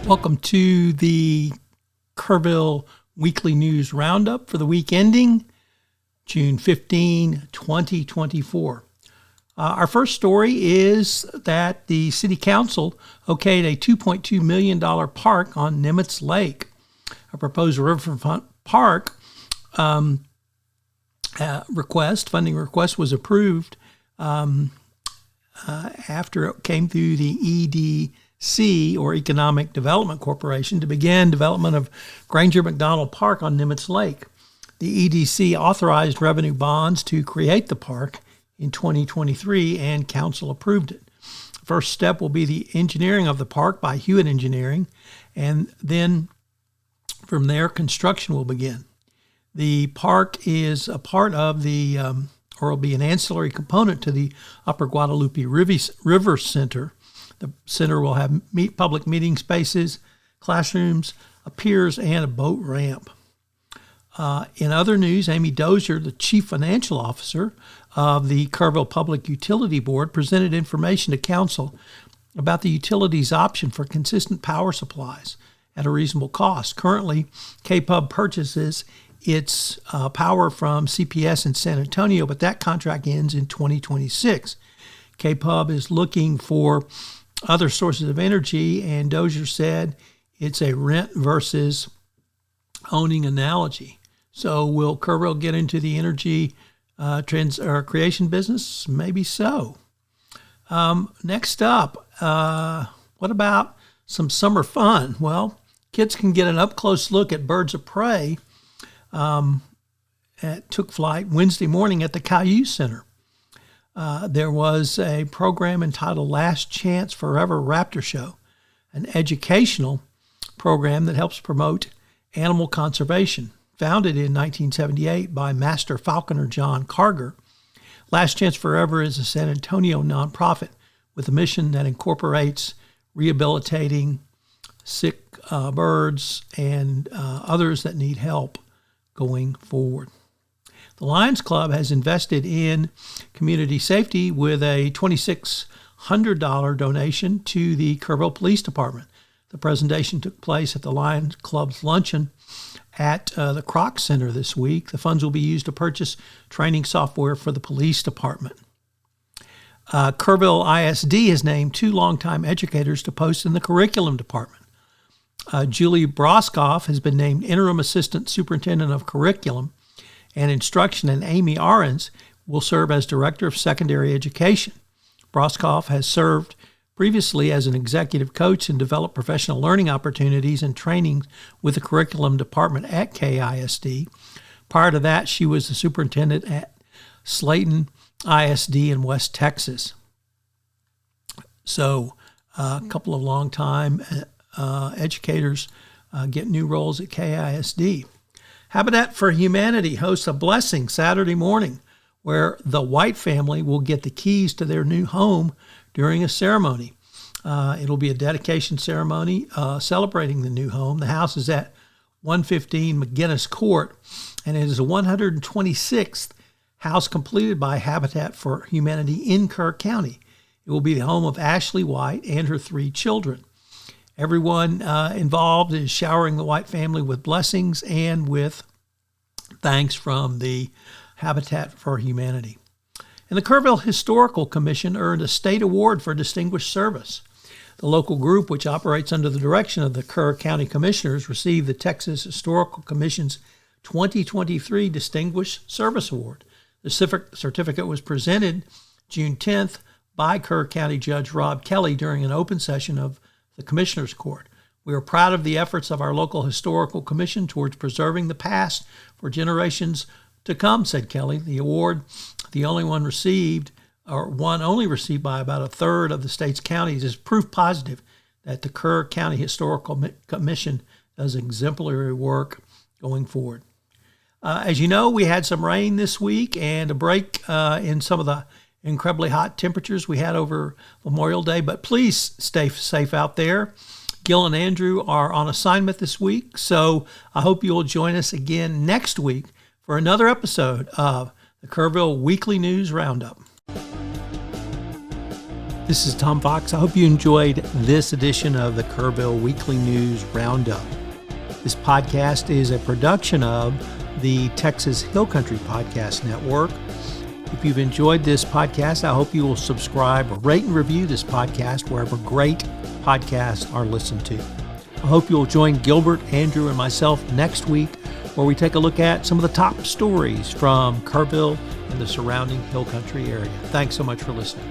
Welcome to the Kerrville Weekly News Roundup for the week ending June 15, 2024. Our first story is that the City Council okayed a $2.2 million park on Nimitz Lake. A proposed riverfront park funding request was approved after it came through the EDC, or Economic Development Corporation, to begin development of Granger McDonald Park on Nimitz Lake. The EDC authorized revenue bonds to create the park in 2023, and Council approved it. The first step will be the engineering of the park by Hewitt Engineering, and then from there, construction will begin. The park is a part of the, or will be an ancillary component to the Upper Guadalupe River Center. The center will have public meeting spaces, classrooms, a piers, and a boat ramp. In other news, Amy Dozier, the Chief Financial Officer of the Kerrville Public Utility Board, presented information to Council about the utility's option for consistent power supplies at a reasonable cost. Currently, KPUB purchases its power from CPS in San Antonio, but that contract ends in 2026. KPUB is looking for other sources of energy, and Dozier said it's a rent versus owning analogy. So will Kerrville get into the energy creation business? Maybe so. Next up, what about some summer fun? Well, kids can get an up-close look at birds of prey. It took flight Wednesday morning at the KISD Center. There was a program entitled Last Chance Forever Raptor Show, an educational program that helps promote animal conservation. Founded in 1978 by Master Falconer John Carger, Last Chance Forever is a San Antonio nonprofit with a mission that incorporates rehabilitating sick birds and others that need help going forward. The Lions Club has invested in community safety with a $2,600 donation to the Kerrville Police Department. The presentation took place at the Lions Club's luncheon at the Kroc Center this week. The funds will be used to purchase training software for the police department. Kerrville ISD has named 2 longtime educators to post in the curriculum department. Julie Broskoff has been named interim assistant superintendent of curriculum and instruction, and Amy Ahrens will serve as director of secondary education. Broskoff has served previously as an executive coach and developed professional learning opportunities and training with the curriculum department at KISD. Prior to that, she was the superintendent at Slayton ISD in West Texas. So a couple of longtime educators get new roles at KISD. Habitat for Humanity hosts a blessing Saturday morning where the White family will get the keys to their new home during a ceremony. It'll be a dedication ceremony celebrating the new home. The house is at 115 McGinnis Court, and it is the 126th house completed by Habitat for Humanity in Kerr County. It will be the home of Ashley White and her 3 children. Everyone involved is showering the White family with blessings and with thanks from the Habitat for Humanity. And the Kerrville Historical Commission earned a state award for distinguished service. The local group, which operates under the direction of the Kerr County Commissioners, received the Texas Historical Commission's 2023 Distinguished Service Award. The certificate was presented June 10th by Kerr County Judge Rob Kelly during an open session of the Commissioner's Court. We are proud of the efforts of our local historical commission towards preserving the past for generations to come, said Kelly. The award, the only one received by about a third of the state's counties, is proof positive that the Kerr County Historical Commission does exemplary work going forward. As you know, we had some rain this week and a break in some of the incredibly hot temperatures we had over Memorial Day, but please stay safe out there. Gil and Andrew are on assignment this week, so I hope you'll join us again next week for another episode of the Kerrville Weekly News Roundup. This is Tom Fox. I hope you enjoyed this edition of the Kerrville Weekly News Roundup. This podcast is a production of the Texas Hill Country Podcast Network. If you've enjoyed this podcast, I hope you will subscribe or rate and review this podcast wherever great podcasts are listened to. I hope you'll join Gilbert, Andrew, and myself next week where we take a look at some of the top stories from Kerrville and the surrounding Hill Country area. Thanks so much for listening.